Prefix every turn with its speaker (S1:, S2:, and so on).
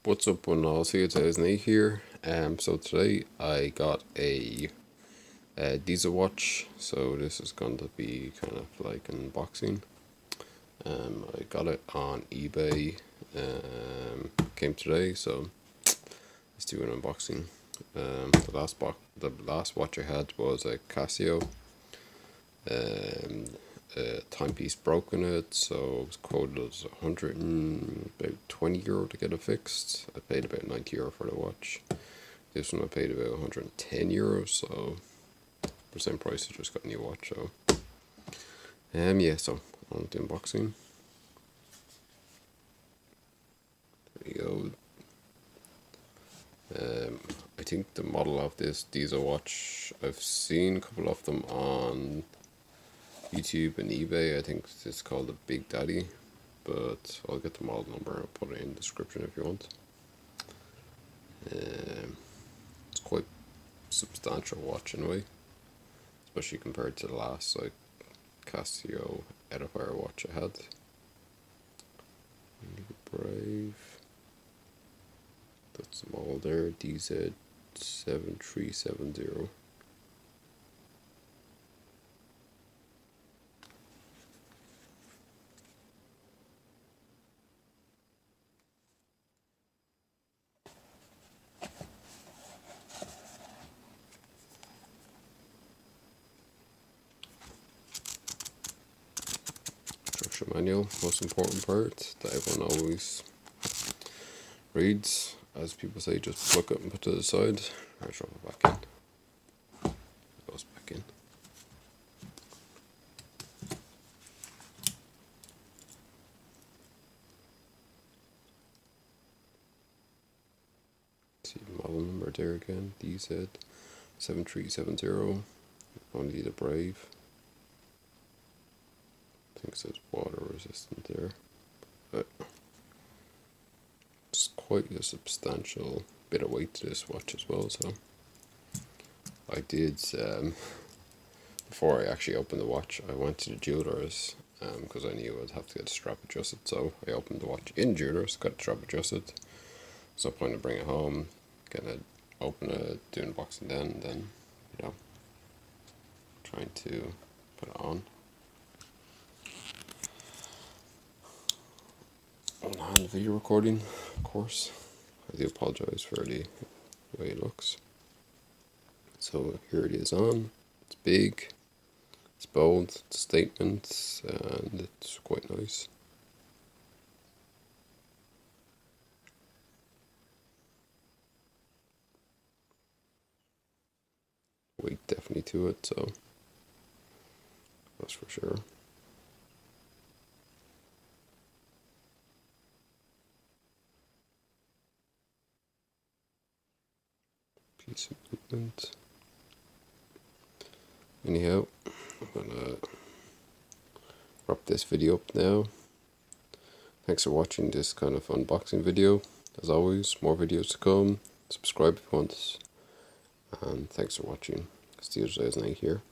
S1: What's up, one all? DZ7370 here. So today I got a DZ watch. So this is going to be kind of like an unboxing. I got it on eBay. Came today, so let's do an unboxing. The last watch I had was a Casio. Timepiece broke in it, so it was quoted as about €20 to get it fixed. I paid about €90 for the watch. This one I paid about €110, so for the same price I just got a new watch. So yeah, so on to the unboxing. There you go. I think the model of this diesel watch, I've seen a couple of them on YouTube and eBay. I think it's called the Big Daddy, but I'll get the model number and I'll put it in the description if you want. It's quite substantial watch in a way, especially compared to the last like Casio Edifier watch I had. Brave. That's the model there, DZ7370. Instruction manual, most important part that everyone always reads. As people say, just pluck it and put it to the side. Alright, drop it back in. It goes back in. See the model number there again, DZ7370. Only the Brave. I think it says water resistant there. But it's quite a substantial bit of weight to this watch as well, so I did, before I actually opened the watch, I went to the jeweller's, because I knew I'd have to get the strap adjusted, so I opened the watch in jeweller's, got the strap adjusted. There's no point in bringing it home, gonna open it, do an unboxing then, and then, you know, trying to put it on. On video recording, of course. I do apologize for the way it looks. So here it is on. It's big, it's bold, it's a statement, and it's quite nice. Weight definitely to it, so that's for sure. Piece of movement. Anyhow, I'm gonna wrap this video up now. Thanks for watching this kind of unboxing video. As always, more videos to come. Subscribe if you want. And thanks for watching. DZ7370 here.